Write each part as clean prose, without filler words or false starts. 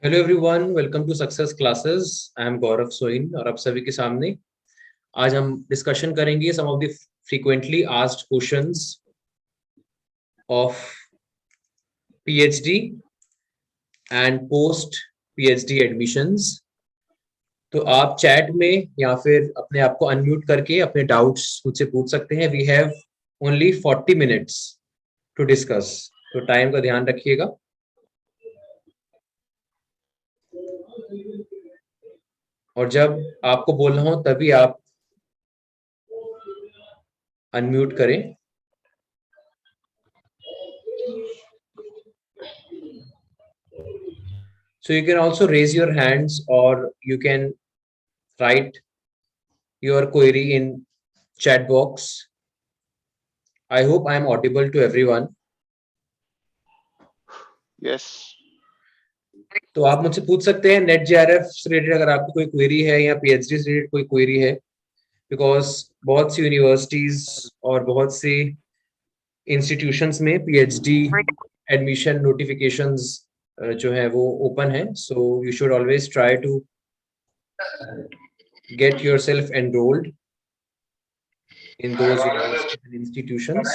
Hello everyone, welcome to success classes. I am Gaurav Soin और आप सभी के सामने आज हम डिस्कशन करेंगे some of the frequently asked questions of PhD and post PhD admissions. तो आप चैट में या फिर अपने आप को अनम्यूट करके अपने डाउट्स मुझसे पूछ सकते हैं। We have only 40 minutes to discuss, तो टाइम का ध्यान रखिएगा। और जब आपको बोलना हो तभी आप अनम्यूट करें। So you can also raise your hands or you can write your query in chat box. I hope I am audible to everyone. Yes. तो आप मुझसे पूछ सकते हैं नेट जेआरएफ से रिलेटेड अगर आपकी कोई क्वेरी है या पीएचडी से रिलेटेड कोई क्वेरी है, बिकॉज बहुत सी यूनिवर्सिटीज और बहुत सी इंस्टीट्यूशंस में पीएचडी एडमिशन नोटिफिकेशंस जो है वो ओपन है। So you should always try to get yourself enrolled in those universities and institutions.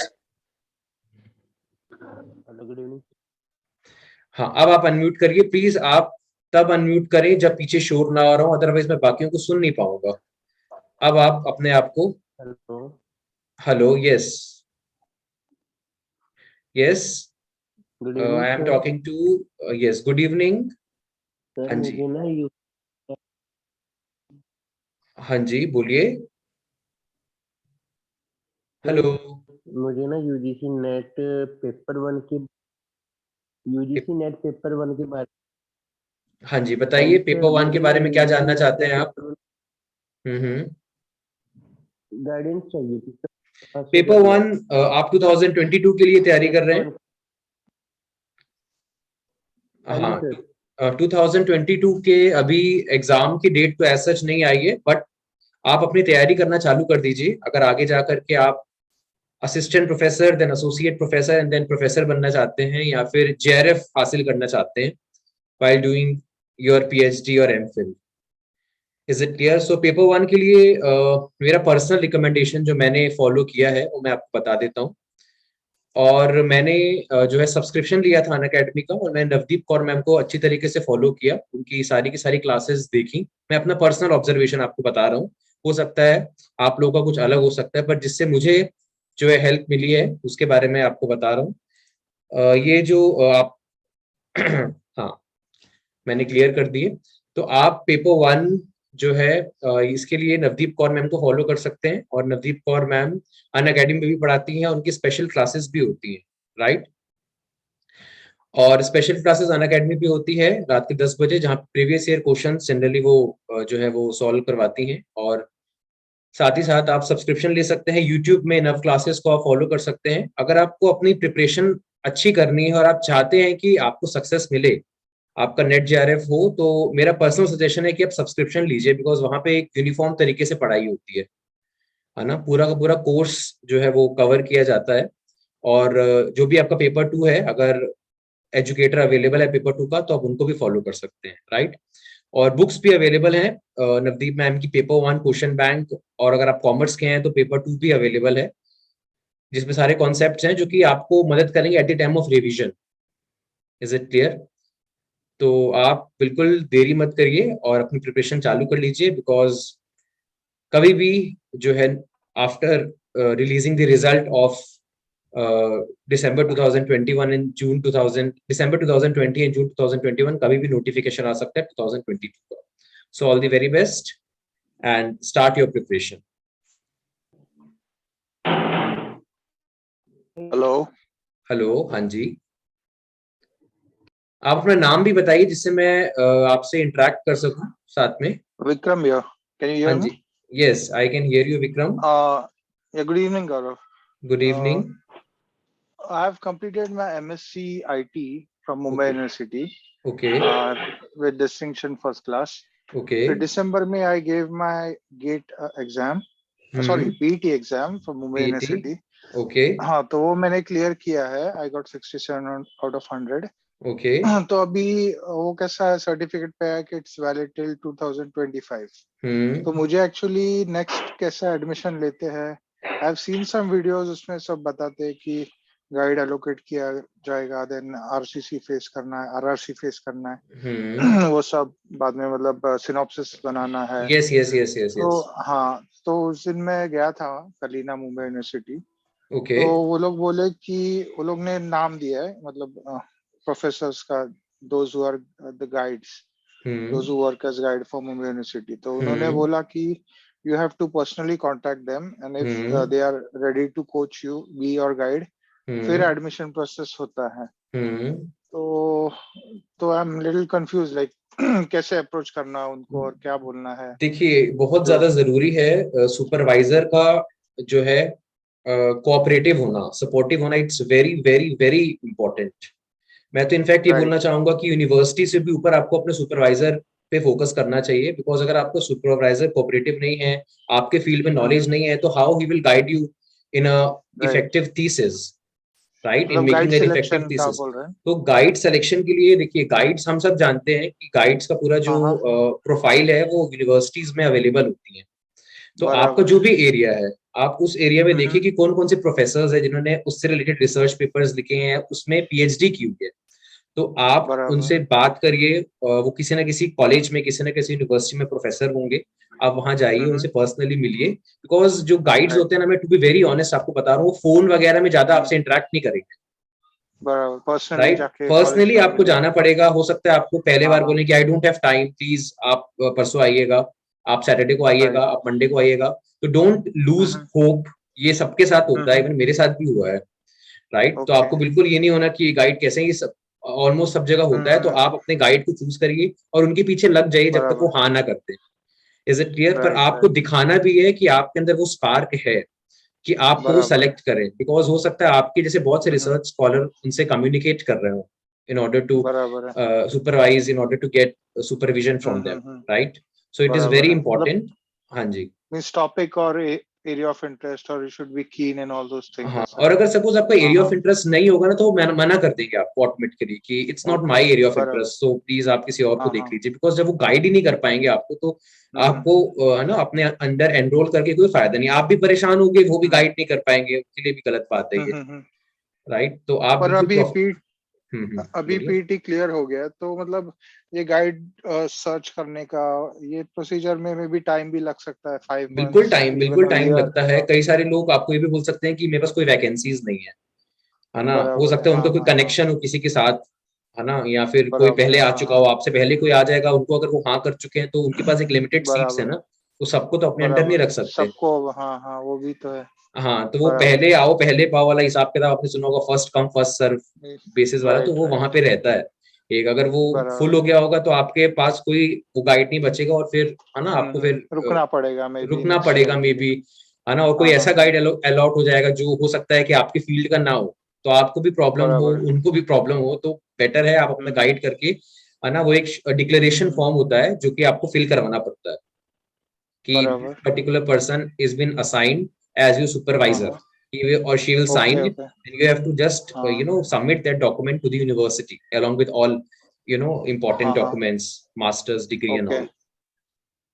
हाँ, अब आप अनम्यूट करिए प्लीज। आप तब अनम्यूट करें जब पीछे शोर ना आ रहा हो, अदरवाइज मैं बाकियों को सुन नहीं पाऊंगा। अब आप अपने आप को hello, yes yes, I am talking to yes, good evening. हाँ जी, हाँ जी, बोलिए। हेलो, मुझे ना यूजीसी नेट पेपर वन के बारे। हाँ जी, बताइए पेपर वन के बारे में क्या जानना चाहते हैं आप? गाइडेंस चाहिए थी। पेपर वन आप 2022 के लिए तैयारी कर रहे हैं? हाँ, 2022 के अभी एग्जाम की डेट तो ऐसा सच नहीं आई है, बट आप अपनी तैयारी करना चालू कर दीजिए। अगर आगे जाकर के आप assistant professor, then associate professor and then professor बनना चाहते हैं या फिर जेआरएफ हासिल करना चाहते हैं व्हाइल डूइंग योर पीएचडी और MPhil, is it clear? So paper one के लिए मेरा पर्सनल रिकमेंडेशन जो मैंने फॉलो किया है वो मैं आपको बता देता हूँ। और मैंने जो है सब्सक्रिप्शन लिया था अनअकैडमी का, और मैंने नवदीप कौर मैम को अच्छी तरीके से फॉलो किया, उनकी सारी की सारी क्लासेस देखी। मैं अपना पर्सनल ऑब्जर्वेशन आपको बता रहा हूँ, हो सकता है आप लोगों का कुछ अलग हो सकता है, पर जिससे मुझे जो है हेल्प मिली है उसके बारे में आपको बता रहा हूँ। ये जो आप हाँ, मैंने क्लियर कर दिए। तो आप पेपर वन जो है इसके लिए नवदीप कौर मैम को फॉलो कर सकते हैं, और नवदीप कौर मैम अनअकैडमी में भी पढ़ाती हैं, उनकी स्पेशल क्लासेस भी होती हैं, राइट? और स्पेशल क्लासेस अनअकैडमी भी होती है रात के 10 बजे, जहाँ प्रीवियस ईयर क्वेश्चन जनरली वो जो है वो सॉल्व करवाती हैं। और साथ ही साथ आप सब्सक्रिप्शन ले सकते हैं यूट्यूब में, नव क्लासेस को आप फॉलो कर सकते हैं। अगर आपको अपनी प्रिपरेशन अच्छी करनी है और आप चाहते हैं कि आपको सक्सेस मिले, आपका नेट जेआरएफ हो, तो मेरा पर्सनल सजेशन है कि आप सब्सक्रिप्शन लीजिए, बिकॉज वहां पे एक यूनिफॉर्म तरीके से पढ़ाई होती है ना। पूरा का पूरा कोर्स जो है वो कवर किया जाता है। और जो भी आपका पेपर टू है, अगर एजुकेटर अवेलेबल है पेपर टू का, तो आप उनको भी फॉलो कर सकते हैं, राइट? और बुक्स भी अवेलेबल हैं नवदीप मैम की, पेपर वन क्वेश्चन बैंक, और अगर आप कॉमर्स के हैं तो पेपर टू भी अवेलेबल है, जिसमें सारे कॉन्सेप्ट्स हैं जो कि आपको मदद करेंगे at the time of revision. Is it clear? तो आप बिल्कुल देरी मत करिए और अपनी प्रिपरेशन चालू कर लीजिए, बिकॉज कभी भी जो है after releasing the result of December 2021 and June 2000, December 2020 and June 2021, कभी भी नोटिफिकेशन आ सकता है 2022 का। So all the very best and start your preparation. Hello hello, हाँ जी, आप अपना नाम भी बताइए जिससे मैं आपसे इंटरेक्ट कर सकूं साथ में। Vikram here. Can you hear हाँ me? जी, yes I can hear you Vikram. Yeah, good evening, Gaurav. Good evening. I have completed my MSc IT from Mumbai Okay. University okay with distinction first class. Okay फिर दिसंबर में I gave my GATE exam, sorry PET exam for Mumbai University. Okay हाँ, तो वो मैंने clear किया है. I got 67 out of 100. Okay तो अभी वो कैसा है, सर्टिफिकेट पे है कि इट्स वैलिड टिल 2025। तो मुझे एक्चुअली नेक्स्ट कैसे एडमिशन लेते हैं, I have seen some videos, उसमें सब बताते हैं कि गाइड एलोकेट किया जाएगा, देन आरसीसी फेस करना है, आरआरसी फेस करना है वो सब बाद में, मतलब सिनॉप्सिस बनाना है। यस यस यस यस तो यस हाँ, तो उस दिन मैं गया था कलीना मुंबई यूनिवर्सिटी। ओके तो वो लोग बोले कि वो लोग ने नाम दिया है, मतलब प्रोफेसर्स का, those who are the guides, those who work as guide for Mumbai University. तो उन्होंने बोला कि you have to personally contact them, and if they are ready to coach you, be your guide, फिर admission process होता है। तो I am little confuse, like कैसे approach करना उनको और क्या बोलना है। देखिए बहुत जो ज्यादा जरूरी है सुपरवाइजर का जो है कोऑपरेटिव होना, सपोर्टिव होना, it's very very very important. मैं तो इनफैक्ट ये बोलना राइट, चाहूंगा कि यूनिवर्सिटी से भी ऊपर आपको अपने सुपरवाइजर पे फोकस करना चाहिए, बिकॉज अगर आपको सुपरवाइजर कोऑपरेटिव नहीं है, आपके फील्ड में नॉलेज नहीं है, तो how he will guide you in a right, effective thesis, right, in मतलब guide making an effective selection का थीसिस। बोल रहे हैं। तो गाइड सिलेक्शन के लिए देखिए, गाइड्स हम सब जानते हैं कि गाइड्स का पूरा जो हाँ हाँ, प्रोफाइल है वो यूनिवर्सिटीज में अवेलेबल होती है। तो आपका बराबर जो है। भी एरिया है, आप उस एरिया में देखिए कि कौन कौन से प्रोफेसर्स है जिन्होंने उससे रिलेटेड रिसर्च पेपर्स लिखे हैं, उसमें पीएचडी की हुई है। तो आप बराबर। उनसे बात करिए, वो किसी ना किसी कॉलेज में, किसी ना किसी यूनिवर्सिटी में प्रोफेसर होंगे, आप वहां जाइए, उनसे पर्सनली मिलिए। बिकॉज जो गाइड्स राइट, होते हैं ना, मैं टू बी वेरी ऑनेस्ट आपको बता रहा हूँ, फोन वगैरह में ज्यादा आपसे इंटरेक्ट नहीं करेंगे, बराबर, पर्सनली राइट। जाके कॉलेज पर्सनली में आपको मिलना। जाना पड़ेगा। हो सकता है आपको पहले हाँ बार हाँ, बोले कि I don't have time, please आप परसों आइएगा, आप सैटरडे को आइएगा, राइट। आप मंडे को आइएगा। तो डोंट लूज होप, ये सबके साथ होता है, इवन मेरे साथ भी हुआ है, राइट। तो ओके। आपको बिल्कुल ये नहीं होना कि गाइड कैसे ही, सब ऑलमोस्ट सब जगह होता है। तो आप अपने गाइड को चूज करिए और उनके पीछे लग जाइए जब तक वो बराबर। हाँ ना करते। Is it clear? पर राइट, आपको राइट, दिखाना भी है कि आपके अंदर वो स्पार्क है, कि आपको वो बराबर है। सेलेक्ट करें। बिकॉज हो सकता है आपके जैसे बहुत से रिसर्च स्कॉलर उनसे कम्युनिकेट कर रहे हो इन ऑर्डर टू बराबर है। Supervise, in order to get supervision from them, right. So it is very बराबर है, मतलब इंपॉर्टेंट। हाँ जी। मींस टॉपिक और एरिया ऑफ इंटरेस्ट, और you should be keen in all those things, हाँ, ऐसा और है। अगर सपोज आपका हाँ एरिया ऑफ हाँ, इंटरेस्ट नहीं होगा ना, तो वो मना कर देंगे आपको ऑटोमेटिकली कि it's not okay, my area of बराबर। इंटरेस्ट, सो प्लीज आप किसी और को हाँ देख हाँ, लीजिए। बिकॉज जब वो गाइड ही नहीं कर पाएंगे आपको, तो आपको है ना अपने अंडर एनरोल करके कोई फायदा नहीं। आप भी परेशान होगे, वो भी गाइड नहीं कर पाएंगे, उनके लिए भी गलत बात है ये, हम्म। राइट। तो आप पर बिल्कुल अभी बोलिए। पीटी क्लियर हो गया, तो मतलब ये गाइड सर्च करने का ये प्रोसीजर में भी टाइम भी लग सकता है, 5 months, बिल्कुल इवन अ टाइम ईयर। लगता है। कई सारे लोग आपको ये भी बोल सकते हैं कि मेरे पास कोई वैकेंसीज नहीं है ना। हो बराबर है। सकता है हाँ उनका कोई हाँ हाँ, कनेक्शन हो किसी के साथ, है ना, या फिर कोई बराबर पहले है। आ हाँ चुका हाँ, हो, आपसे पहले कोई आ जाएगा उनको, अगर वो हाँ कर चुके हैं तो उनके पास एक लिमिटेड सीट्स है बराबर ना, तो सबको तो अपने अंडर नहीं बराबर रख सकते। सबको। हाँ हाँ, वो भी तो है। हाँ, तो वो बराबर पहले आओ पहले पाओ वाला हिसाब किताब आपने सुना होगा, फर्स्ट कम फर्स्ट सर्व है। बेसिस वाला, तो राइट वो वहां राइट, पे रहता है। एक अगर वो फुल बराबर। हो गया होगा तो आपके पास कोई वो गाइड नहीं बचेगा, और फिर है ना आपको फिर रुकना पड़ेगा मे बी रुकना नेक्स्ट ईयर पड़ेगा के मे लिए। बी, है ना। और कोई हाँ हाँ ऐसा हाँ, गाइड अलॉट हो जाएगा जो हो सकता है कि आपके फील्ड का ना हो, तो आपको भी प्रॉब्लम हो, बराबर है। उनको भी प्रॉब्लम हो। तो बेटर है आप अपना गाइड करके, है ना, वो एक डिक्लेरेशन फॉर्म होता है जो कि आपको फिल करवाना पड़ता है कि बराबर। particular person is been assigned as your हाँ supervisor. हाँ, He will, or she will sign okay it, okay. and you have to just हाँ submit that document to the university along with all important हाँ हाँ, documents, master's degree and okay. all.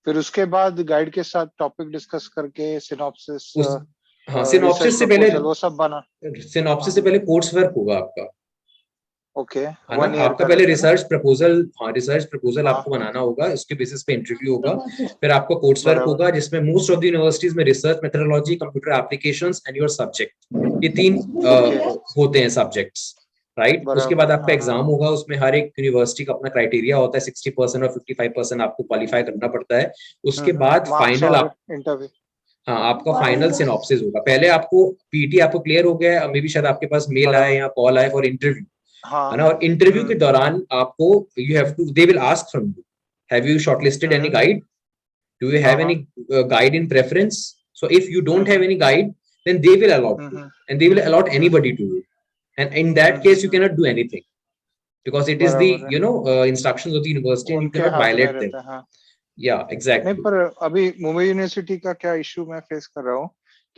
फिर उसके बाद guide के साथ topic discuss करके synopsis, उस हाँ, रिसर्च प्रपोजल, वो सब बना। हाँ सिनॉप्सिस से हाँ, पहले कोर्स वर्क होगा आपका, ओके। है ना। 1 year आपका का पहले रहता है ना। रिसर्च प्रपोजल, हाँ, रिसर्च प्रपोजल हाँ, आपको बनाना होगा, उसके बेसिस पे इंटरव्यू होगा। फिर आपका कोर्स वर्क बराबर। होगा जिसमें मोस्ट ऑफ द यूनिवर्सिटीज में research methodology, computer applications and your subject, ये 3 ओके, होते हैं सब्जेक्ट्स, राइट। उसके बाद बराबर। आपका हाँ हाँ, एग्जाम होगा, उसमें हर एक यूनिवर्सिटी का अपना क्राइटेरिया होता है, 60% और 55% आपको क्वालिफाई करना पड़ता है। उसके बाद मार्क्स फाइनल और आप, इंटरव्यू। हाँ, आपका फाइनल सिनॉप्सिस होगा। पहले आपको पीटी आपको क्लियर हो गया है, मे बी शायद आपके पास मेल आए बराबर। या कॉल आए फॉर इंटरव्यू, हाँ, है ना। और इंटरव्यू के दौरान आपको, you have to, they will ask from you, have you shortlisted any guide, do you हाँ हैव एनी हाँ, guide in preference. So if you don't have any guide, then they will allot you, and they will allot anybody to you, and in that case you cannot do anything, because it is the बराबर है, instructions of the university and you उनके cannot हाथ में violate them. रहता है। हाँ, Yeah, नहीं, exactly. पर अभी मुंबई यूनिवर्सिटी का क्या इशू मैं फेस कर रहा हूँ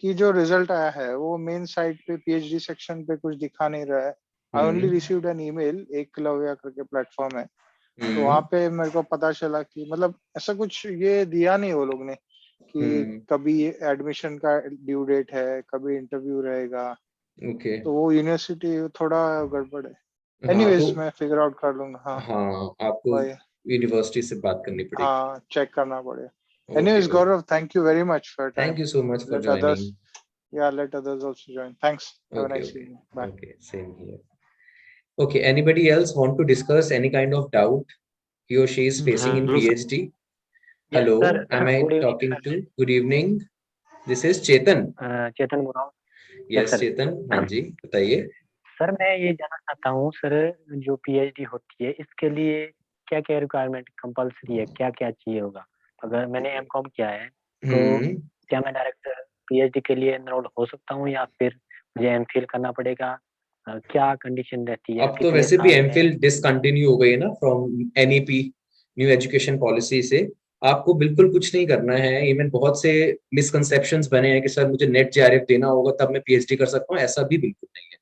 कि जो रिजल्ट आया है वो मेन साइट पे पीएचडी सेक्शन पे कुछ दिखा नहीं रहा है। I only received an email, Eklavya करके प्लेटफॉर्म है, तो वहाँ पे मेरे को पता चला कि मतलब ऐसा कुछ ये दिया नहीं वो लोग ने कि कभी एडमिशन का ड्यू डेट है, कभी इंटरव्यू रहेगा। ओके। तो वो यूनिवर्सिटी थोड़ा गड़बड़ है। हाँ एनीवेज तो मैं फिगर आउट कर लूंगा। हाँ हाँ, आपको भाई, यूनिवर्सिटी से बात करनी पड़ेगी। हाँ चेक करना पड़ेगा। Okay anyways Gaurav, thank you very much for time. Thank you so much for late joining. Others, yeah, let others also join. Thanks. Have a okay nice okay evening. Bye. Okay same here. Okay, anybody else want to discuss any kind of doubt he or she is facing in Hello, sir. PhD? Yes, Hello, sir. am I Good evening, talking sir. to? Good evening. This is Chetan. चेतन बोल रहा हूँ। Yes, sir. Chetan. हाँ जी, बताइए। Sir मैं ये जानना चाहता हूँ सर, जो पीएचडी होती है इसके लिए क्या क्या रिक्वायरमेंट कंपलसरी है, क्या क्या चाहिए होगा? अगर मैंने एमकॉम किया है तो क्या मैं डायरेक्ट पीएचडी के लिए एनरोल हो सकता हूँ या फिर मुझे एमफिल करना पड़ेगा? क्या कंडीशन रहती है? अब तो वैसे भी एमफिल डिसकंटिन्यू हो गई है ना from NEP, new education policy से। आपको बिल्कुल कुछ नहीं करना है। इवन बहुत से मिसकंसेप्शंस बने हैं कि सर मुझे नेट जेआरएफ देना होगा तब मैं पीएचडी कर सकता हूँ, ऐसा भी बिल्कुल नहीं है।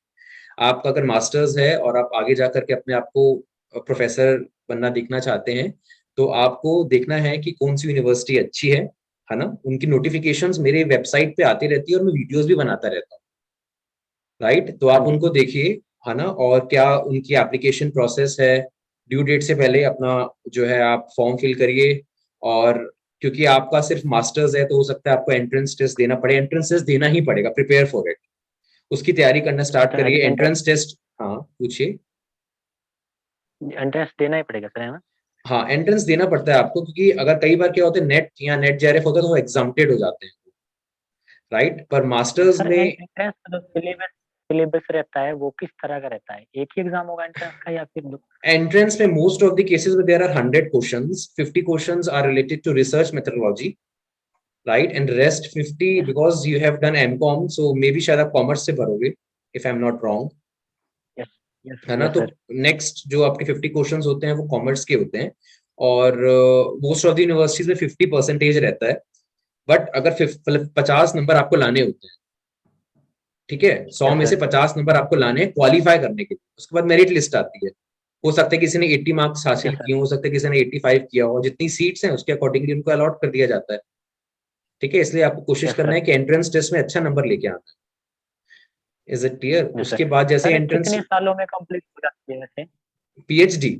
आपका अगर मास्टर्स है और आप आगे जाकर के अपने आप को प्रोफेसर बनना देखना चाहते हैं तो आपको देखना है कि कौन सी यूनिवर्सिटी अच्छी है ना। उनकी नोटिफिकेशंस मेरे वेबसाइट पे आती रहती है और मैं वीडियोस भी बनाता रहता हूँ, राइट। तो आप उनको देखिए, है ना, और क्या उनकी एप्लीकेशन प्रोसेस है। ड्यू डेट से पहले अपना जो है आप फॉर्म फिल करिए। और क्योंकि आपका सिर्फ मास्टर्स है तो हो सकता है आपको एंट्रेंस टेस्ट देना पड़े। एंट्रेंस टेस्ट देना ही पड़ेगा, प्रिपेयर फॉर इट, उसकी तैयारी करना स्टार्ट करिए। एंट्रेंस टेस्ट, हाँ पूछिए। एंट्रेंस देना ही पड़ेगा सर, है ना? हाँ एंट्रेंस देना पड़ता है आपको, क्योंकि अगर कई बार क्या होता है नेट या नेट जेआरएफ होता है तो वो एग्जाम्प्टेड हो जाते हैं, राइट। पर मास्टर्स सर में एंट्रेंस जो सिलेबस रहता है वो किस तरह का रहता है? एक ही एग्जाम होगा एंट्रेंस का या फिर दो? एंट्रेंस में मोस्ट ऑफ द केसेस में there are 100 questions, 50 questions are related to research methodology, right, and rest 50 because you have done MCom, so may be शायद आप कॉमर्स से भरोगे if I am not wrong, है ना। तो next जो आपके 50 क्वेश्चंस होते हैं वो कॉमर्स के होते हैं और मोस्ट ऑफ द यूनिवर्सिटीज में 50% रहता है। बट अगर 50 नंबर आपको लाने होते हैं, ठीक है, 100 में से 50 नंबर आपको लाने हैं क्वालिफाई करने के लिए। उसके बाद मेरिट लिस्ट आती है। हो सकता है किसी ने 80 मार्क्स हासिल किए, हो सकता है किसी ने 85 किया हो, जितनी सीट्स हैं उसके अकॉर्डिंगली उनको अलॉट कर दिया जाता है, ठीक है। इसलिए आपको कोशिश करना है कि एंट्रेंस टेस्ट में अच्छा नंबर लेके आना है। Is it clear? उसके बाद जैसे एंट्रेंस, कितने सालों में कंप्लीट हो जाती है वैसे पीएचडी?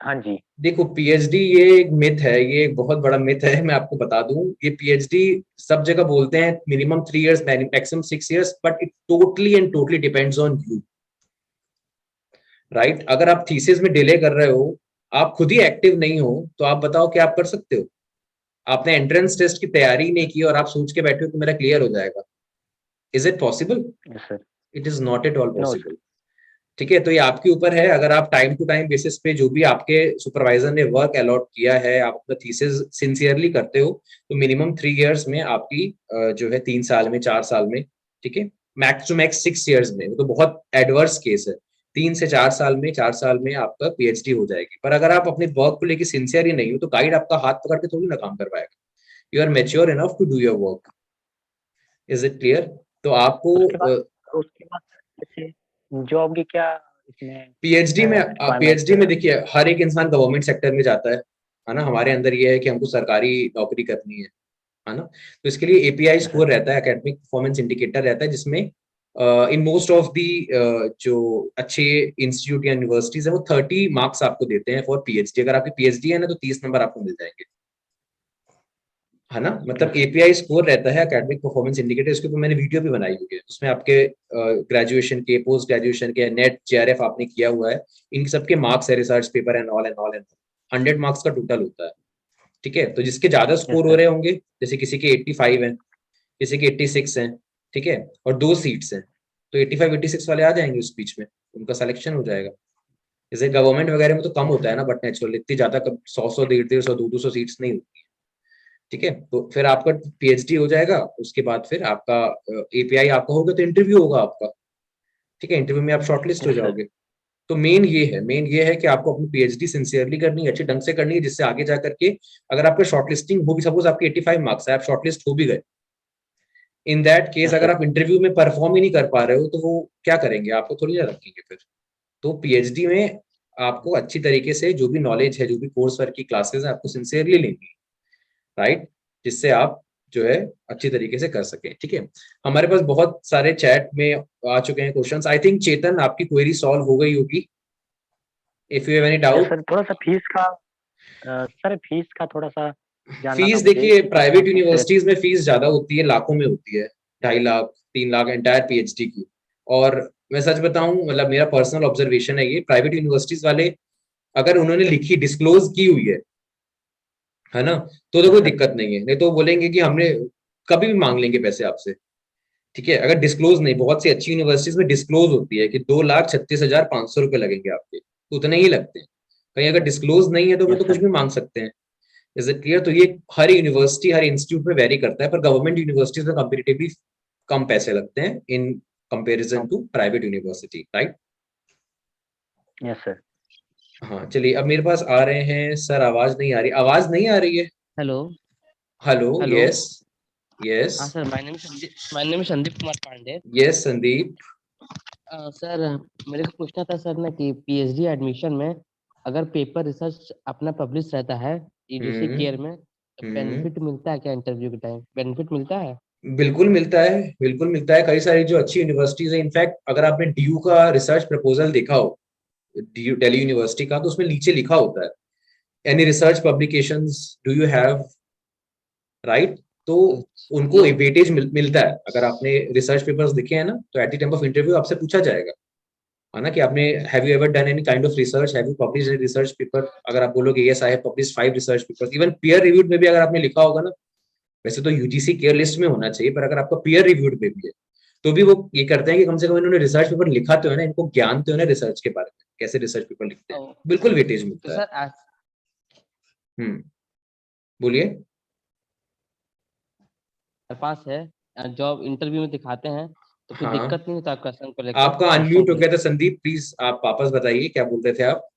हाँ जी। देखो पीएचडी ये एक मिथ है, ये एक बहुत बड़ा मिथ है। मैं आपको बता दूं, ये पीएचडी सब जगह बोलते हैं minimum 3 years, maximum 6 years, but it totally and totally depends on you, right. अगर आप थीसिस में डिले कर रहे हो, आप खुद ही एक्टिव नहीं हो, तो आप बताओ क्या आप कर सकते हो? आपने एंट्रेंस टेस्ट की तैयारी नहीं की और आप सोच के बैठे हो कि मेरा क्लियर हो जाएगा। Is it possible? It is not at all possible, ठीक है। तो ये आपके ऊपर है। अगर आप टाइम टू टाइम बेसिस पे जो भी आपके सुपरवाइजर ने वर्क अलॉट किया है, आप अपना थीसिस सिंसियरली करते हो, तो मिनिमम 3 इयर्स में आपकी जो है 3 साल में, 4 साल में, ठीक है, मैक्स टू मैक्स 6 इयर्स में, तो बहुत एडवर्स केस है, 3 से 4 साल में, 4 साल में आपका पीएचडी हो जाएगी। पर अगर आप अपने वर्क को लेकर सिंसियर ही नहीं हो तो गाइड आपका हाथ पकड़ के थोड़ी ना काम करवाएगा। You are mature enough to do your work. Is it clear? तो आपको उसके बाद जॉब की क्या इसमें पीएचडी में देखिए हर एक इंसान गवर्नमेंट सेक्टर में जाता है ना। हमारे अंदर ये है कि हमको सरकारी नौकरी करनी है ना। तो इसके लिए एपीआई स्कोर रहता है, एकेडमिक परफॉर्मेंस इंडिकेटर रहता है, जिसमें इन मोस्ट ऑफ दी जो अच्छे इंस्टीट्यूट या यूनिवर्सिटीज है वो 30 मार्क्स आपको देते हैं फॉर पीएचडी। अगर आपकी पीएचडी है ना तो 30 नंबर आपको मिल जाएंगे, है ना। मतलब एपीआई स्कोर रहता है, एकेडमिक परफॉर्मेंस इंडिकेटर। इसके ऊपर मैंने वीडियो भी बनाई हुई है, उसमें आपके ग्रेजुएशन के, पोस्ट ग्रेजुएशन के, नेट जेआरएफ आपने किया हुआ है, इन सबके मार्क्स है, research paper and all and all and 100 marks का टोटल होता है, ठीक है। तो जिसके ज्यादा स्कोर हो रहे होंगे, जैसे किसी के 85 है, किसी के 86 है, ठीक है, और 2 सीट्स हैं, तो 85 86 वाले आ जाएंगे उस बीच में, उनका सिलेक्शन हो जाएगा। जैसे गवर्नमेंट वगैरह में तो कम होता है ना, बट नेचुरल इतनी ज्यादा 100 150 200 सीट्स नहीं होती है, ठीक है। तो फिर आपका पीएचडी हो जाएगा। उसके बाद फिर आपका एपीआई आपका होगा तो इंटरव्यू होगा आपका, ठीक है। इंटरव्यू में आप शॉर्टलिस्ट हो जाओगे। तो मेन ये है कि आपको अपनी पीएचडी सिंसियरली करनी है, अच्छे ढंग से करनी है, जिससे आगे जा करके अगर आपका शॉर्टलिस्टिंग हो भी, सपोज आपके 85 मार्क्स है, आप शॉर्टलिस्ट हो भी गए, इन दैट केस अगर आप इंटरव्यू में परफॉर्म ही नहीं कर पा रहे हो तो वो क्या करेंगे, आपको थोड़ी ना रखेंगे फिर। तो पीएचडी में आपको अच्छी तरीके से जो भी नॉलेज है, जो भी कोर्स वर्क की क्लासेस है, आपको सिंसियरली लेंगी, राइट, जिससे आप जो है अच्छी तरीके से कर सकें। ठीक है, हमारे पास बहुत सारे चैट में आ चुके हैं क्वेश्चंस। आई थिंक चेतन आपकी क्वेरी सॉल्व हो गई होगी। If you have any doubt. Sir थोड़ा सा फीस का सर फीस का थोड़ा सा जानना था फीस मुझे देखिए, कि प्राइवेट कैसे। यूनिवर्सिटीज में फीस ज्यादा होती है, लाखों में होती है, 2.5 लाख 3 लाख एंटायर पीएचडी की। और मैं सच बताऊं, मतलब मेरा पर्सनल ऑब्जर्वेशन है ये, प्राइवेट यूनिवर्सिटीज वाले अगर उन्होंने लिखी डिस्क्लोज की हुई है ना, तो कोई दिक्कत नहीं है, नहीं तो बोलेंगे कि हमने कभी भी मांग लेंगे पैसे आपसे। ठीक है, अगर डिस्क्लोज नहीं, बहुत सी अच्छी यूनिवर्सिटीज में डिस्क्लोज होती है कि 2,36,500 रुपए लगेंगे आपके, तो उतने ही लगते हैं। कहीं अगर डिस्क्लोज नहीं है तो वो यस तो कुछ सर। भी मांग सकते हैं। Is it clear? तो ये हर यूनिवर्सिटी, हर इंस्टीट्यूट में वेरी करता है, पर गवर्नमेंट यूनिवर्सिटीज में कंपेरेटिवली कम पैसे लगते हैं in comparison to private university, right? Yes sir. हाँ चलिए, अब मेरे पास आ रहे हैं सर। आवाज नहीं आ रही, आवाज नहीं आ रही है। Hello. Hello, hello. Yes yes हाँ sir, my name is Sandeep Kumar Pandey. Yes Sandeep. Sir, मेरे को पूछना था सर ना कि पीएचडी एडमिशन में अगर पेपर रिसर्च अपना पब्लिश रहता है यूजीसी केयर में, हम्म बेनिफिट मिलता है क्या? इंटरव्यू के टाइम बेनिफिट मिलता है? बिल्कुल मिलता है, बिल्कुल मिलता है। कई सारी जो अच्छी यूनिवर्सिटीज है, इनफैक्ट अगर आपने डीयू का रिसर्च प्रपोजल देखा हो, डीयू दिल्ली यूनिवर्सिटी का, तो उसमें नीचे लिखा होता है any research publications do you have, right? तो उनको ये वेटेज मिलता है। अगर आपने रिसर्च पेपर्स लिखे हैं ना, तो at the time of interview आपसे पूछा जाएगा, है ना, कि आपने have you ever done any kind of research, have you published any research paper. अगर आप बोलोगे yes I have published 5 research papers, even peer reviewed में भी अगर आपने लिखा होगा ना, वैसे तो यूजीसी केयर लिस्ट में होना चाहिए, पर अगर आपका पीयर रिव्यूड में भी है तो भी वो ये करते हैं कि कम से कम इन्होंने रिसर्च पेपर लिखा तो है ना, इनको ज्ञान तो है ना रिसर्च के बारे में, कैसे रिसर्च पेपर लिखते हैं। बिल्कुल वेटेज तो मिलता है। सर बोलिए। पास है, जॉब इंटरव्यू में दिखाते हैं तो फिर हाँ, दिक्कत नहीं होता क्वेश्चन को लेकर? आपका क्वेश्चन अनम्यूट को हो गया था लेकर संदीप, प्लीज आप वापस बताइए क्या बोल रहे थे आप।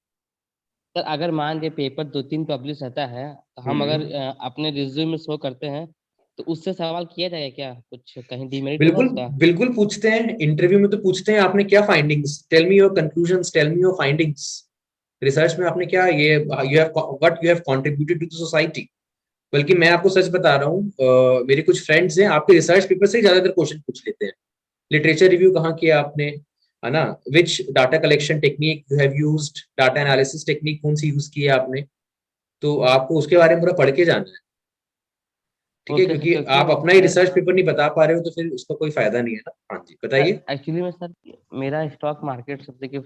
सर, अगर मान लीजिए पेपर 2-3 पब्लिश रहता है तो हम अगर हम्म अपने रिज्यूम में शो करते हैं तो उससे सवाल किया जाएगा क्या? कुछ कहीं डिमेरिट होगा बिल्कुल, उसका? बिल्कुल पूछते हैं इंटरव्यू में, तो पूछते हैं आपने क्या findings, tell me your conclusions, tell me your findings. Research में आपने क्या, ये you have what you have contributed to the society. बल्कि मैं आपको सच बता रहा हूँ, मेरे कुछ फ्रेंड्स हैं, आपके रिसर्च पेपर से ही ज्यादातर क्वेश्चन पूछ लेते हैं। लिटरेचर रिव्यू कहाँ किया आपने, है ना, which data collection technique you have used, data analysis technique कौन सी यूज की है आपने, तो आपको उसके बारे में पूरा पढ़ के जाना है। ठीक है, ओके सर, क्योंकि क्योंकि आप मैं अपना ही सर रिसर्च पेपर नहीं बता पा रहे हो तो फिर उसका कोई फायदा नहीं है ना। हाँ जी बताइए। एक्चुअली में सर मेरा स्टॉक मार्केट सबसे के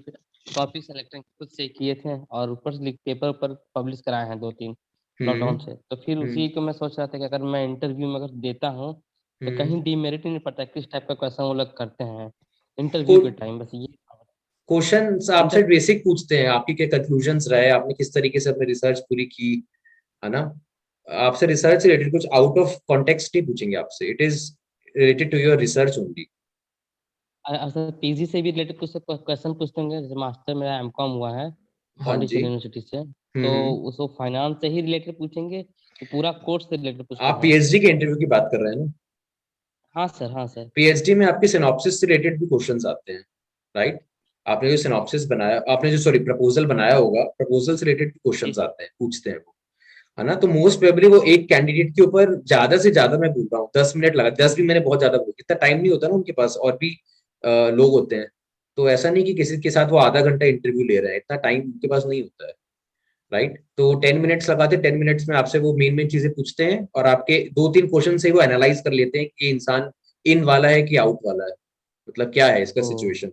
टॉपिक सेलेक्शन खुद से किए थे और ऊपर से पेपर पर पब्लिश कराए हैं 2-3 हम्म लॉकडाउन से, तो फिर हम्म उसी को मैं सोच रहा था कि अगर मैं इंटरव्यू में अगर देता हूँ तो कहीं डीमेरिट ही नहीं पड़ता किस टाइप का क्वेश्चन वो लोग करते हैं इंटरव्यू के टाइम, बस ये। क्वेश्चन आपसे इंटर बेसिक पूछते हैं, आपकी क्या कंक्लूजन्स रहे, आपने किस तरीके से अपनी रिसर्च पूरी की, है ना। आपसे रिसर्च से रिलेटेड कुछ आउट ऑफ कॉन्टेक्स्ट नहीं पूछेंगे आपसे, it is related to your research only. Sir PG से भी रिलेटेड कुछ क्वेश्चन पूछते होंगे, जैसे मास्टर मेरा एमकॉम हुआ है हाँ जी। पांडिचेरी यूनिवर्सिटी से, तो उसको फाइनेंस से ही रिलेटेड पूछेंगे कि पूरा कोर्स से रिलेटेड पूछते आप हैं? पीएचडी के इंटरव्यू की बात कर रहे हैं ना। हाँ सर, हाँ सर। पीएचडी में आपके सिनॉप्सिस से रिलेटेड भी क्वेश्चंस आते हैं, राइट। आपने जो सिनॉप्सिस बनाया, आपने जो सॉरी प्रपोजल बनाया होगा, प्रपोजल से रिलेटेड क्वेश्चंस आते हैं, पूछते हैं वो, है ना। तो मोस्ट प्रोबेबली वो एक कैंडिडेट के ऊपर ज्यादा से ज्यादा, मैं बोल रहा हूँ 10 मिनट लगा, 10 भी मैंने बहुत ज्यादा बोल, इतना टाइम नहीं होता ना उनके पास, और भी लोग होते हैं। तो ऐसा नहीं कि किसी के साथ वो आधा घंटा इंटरव्यू ले रहे हैं, इतना टाइम उनके पास नहीं होता है, राइट। तो 10 मिनट्स लगाते, 10 मिनट्स में आपसे वो मेन मेन चीजें पूछते हैं, और आपके 2-3 क्वेश्चन से वो एनालाइज कर लेते हैं कि इंसान इन वाला है कि आउट वाला है, मतलब क्या है इसका ओ सिचुएशन।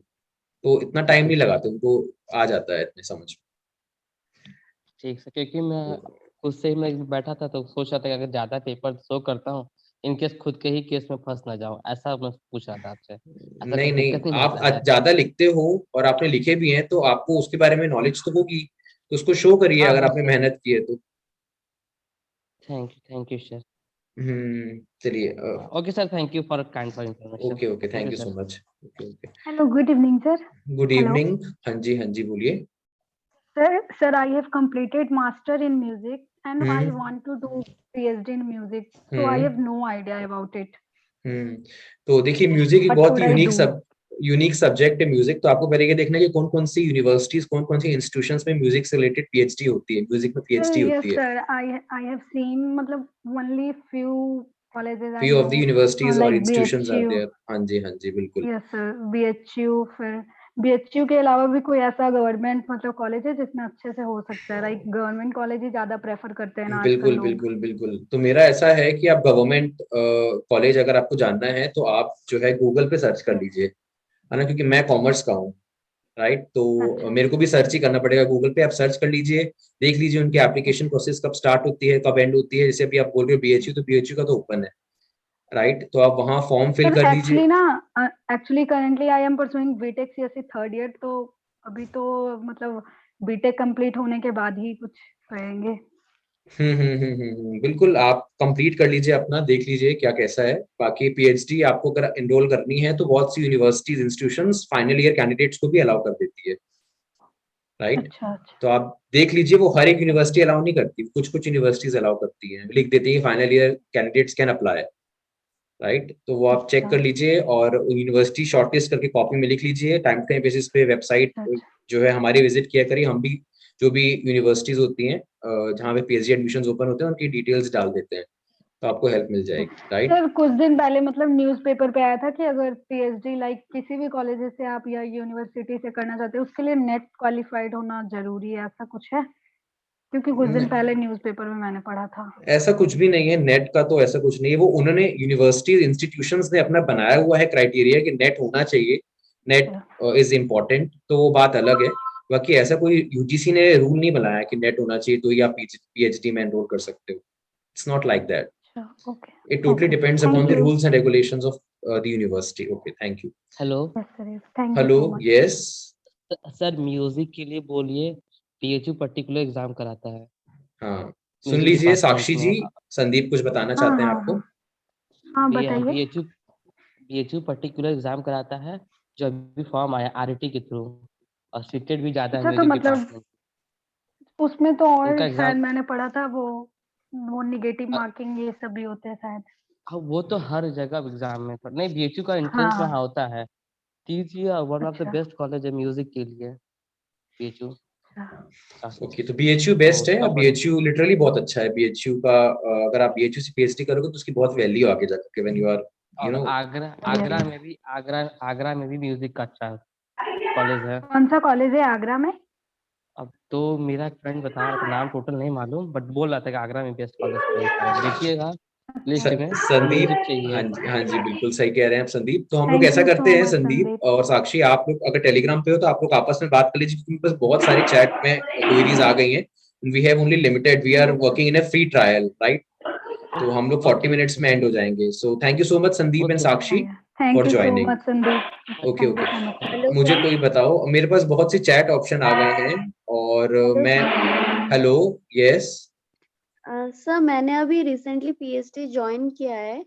तो इतना टाइम नहीं लगाते, उनको आ जाता है इतने समझ ठीक है, क्योंकि मैं में। खुद से ही मैं बैठा था तो सोच रहा था कि अगर ज्यादा पेपर शो करता हूँ इनकेस खुद के ही केस में फंस ना जाऊं, ऐसा मैं पूछ रहा था आपसे। ऐसा नहीं कुछ नहीं, दिक्कत नहीं आप होता है? ज्यादा लिखते हो और आपने लिखे भी हैं, तो आपको उसके बारे में नॉलेज तो होगी, तो उसको शो करिए हाँ अगर हाँ आपने सर। मेहनत की है तो। Thank you sir. चलिए। Okay sir, thank you for kind for information. Okay okay, thank thank you you so sir. Much. Okay okay. Hello, good evening, sir. Good Hello. Evening. हाँ जी बोलिए। Sir, I have completed master in music and I hmm want to do PhD in music. So I hmm have no idea about it. तो देखिए music एक What बहुत should he I do? Unique subject है music. तो आपको पहले ये देखना है कि कौन कौन सी यूनिवर्सिटीज, कौन कौन सी इंस्टीट्यूशंस में म्यूजिक से रिलेटेड पीएचडी होती है, म्यूजिक में पीएचडी Yes, होती है। sir. I have seen मतलब only few colleges I few of the know, universities और like institutions are BHU. There. हाँ जी, हाँ जी, बिल्कुल। Yes sir, BHU। फिर BHU के अलावा भी कोई ऐसा गवर्नमेंट मतलब कॉलेज है जिसमें अच्छे से हो सकता है? लाइक गवर्नमेंट कॉलेज ही ज्यादा प्रेफर करते हैं ना आजकल बिल्कुल, लोग। बिल्कुल, बिल्कुल। तो मेरा ऐसा है कि आप गवर्नमेंट कॉलेज अगर आपको जानना है तो आप जो है गूगल पे सर्च कर लीजिए, है ना? क्योंकि मैं कॉमर्स का हूँ, राइट? तो अच्छा। मेरे को भी सर्च ही करना पड़ेगा गूगल पे। आप सर्च कर लीजिए, देख लीजिए उनकी एप्लीकेशन प्रोसेस कब स्टार्ट होती है, कब एंड होती है। जैसे अभी आप बोल रहे हो बीएचयू, तो बीएचयू का तो ओपन है, राइट? तो आप वहाँ फॉर्म फिल सर कर लीजिए। एक्चुअली ना, actually currently I am pursuing BTech CSC third year, तो अभी तो मतलब बीटेक कंप्लीट होने के बाद ही कुछ करेंगे। बिल्कुल, आप कंप्लीट कर लीजिए अपना, देख लीजिए क्या कैसा है। बाकी पीएचडी आपको अगर एनरोल करनी है तो बहुत सी universities, institutions final year candidates को भी अलाउ कर देती है, राइट? अच्छा अच्छा। तो आप देख लीजिए, वो हर एक यूनिवर्सिटी अलाउ नहीं करती, कुछ कुछ यूनिवर्सिटीज अलाउ करती हैं, लिख देती है final year candidates can apply, right? तो वो आप चेक अच्छा कर लीजिए और यूनिवर्सिटी शॉर्टलिस्ट करके कॉपी में लिख लीजिए। टाइम टू टाइम बेसिस पे वेबसाइट अच्छा। जो है हमारी विजिट किया करिए। हम भी जो भी यूनिवर्सिटीज होती हैं जहाँ पे पीएचडी एडमिशंस ओपन होते हैं उनकी डिटेल्स डाल देते हैं, तो आपको हेल्प मिल जाएगी, राइट? सर कुछ दिन पहले मतलब न्यूज़पेपर पे आया था कि अगर पीएचडी लाइक किसी भी कॉलेज से आप या यूनिवर्सिटी से करना चाहते हो उसके लिए नेट क्वालिफाइड होना जरूरी है, ऐसा कुछ है? क्योंकि कुछ दिन पहले न्यूज़पेपर में मैंने पढ़ा था। ऐसा कुछ भी नहीं है, नेट का तो ऐसा कुछ नहीं है। वो उन्होंने यूनिवर्सिटीज, इंस्टीट्यूशंस ने अपना बनाया हुआ है क्राइटेरिया कि नेट होना चाहिए, नेट इज इम्पोर्टेंट, तो वो बात अलग है। बाकी ऐसा कोई यूजीसी ने रूल नहीं बनाया कि नेट होना चाहिए तो ही आप पीएचडी में एनरोल कर सकते हो। It's not like that. अच्छा okay. It totally okay, depends upon thank the you. rules and regulations of the university. Okay, thank you. Hello yes sir, thank you Hello, so much. yes. Sir, music के लिए बोलिए, PHU particular exam कराता है हाँ, सुन music लीजिए department साक्षी में। जी, संदीप कुछ बताना हाँ चाहते हैं हाँ आपको। हाँ हाँ, बताइए। बीएचयू पर्टिकुलर एग्जाम कराता है, जो अभी फॉर्म आया आरटी के थ्रू, और सीटेड भी ज्यादा है अच्छा, तो म्यूजिक मतलब डिपार्टमेंट। उसमें तो उनका और शायद एग्जाम, मैंने पढ़ा था वो निगेटिव मार्किंग ये सब भी होते हैं शायद। वो तो हर जगह एग्जाम में, पर नहीं, बीएचयू का एंट्रेंस में हाँ। हाँ होता है। टीजीआई वन ऑफ द अच्छा बेस्ट कॉलेज है म्यूजिक के लिए, बीएचयू अच्छा। काफी। ओके, तो बीएचयू तो बेस्ट है। उसका बीएचयू लिटरली बहुत अच्छा है। बीएचयू का अगर आप बीएचयू से पीएचडी करोगे तो उसकी बहुत वैल्यू आगे जाकर के, व्हेन यू आर यू और नो। आगरा Yes. आगरा में भी म्यूजिक का अच्छा कॉलेज है। कौन सा कॉलेज है आगरा में? अब तो मेरा फ्रेंड बता रहा था, नाम टोटल नहीं मालूम, बट बोल रहा था कि आगरा में बेस्ट कॉलेज कोई शायद, देखिएगा लिस्ट में, संदीप, म्यूजिक हाँ चाहिए। जी, हाँ जी, बिल्कुल सही कह रहे हैं आप संदीप। तो हम लोग थैंक ऐसा यू करते सो हैं मच संदीप संदीप। और साक्षी, आप लोग अगर टेलीग्राम पे हो तो आप लोग आपस में बात कर लीजिए, क्योंकि मेरे पास बहुत सारे चैट में क्वेरीज आ गई हैं। We have only limited, we are working in a free trial, right? तो हम लोग 40 ओके मिनट्स में एंड हो जाएंगे। So thank you so much Sandeep and okay Sakshi thank for you so joining. Much Sandeep. Okay, thank you okay. So much. Hello मुझे sir. कोई बताओ, मेरे पास बहुत सी चैट ऑप्शन आ गए हैं और हेलो मैं, सर। Hello, yes. सर मैंने अभी रिसेंटली पीएचडी ज्वाइन किया है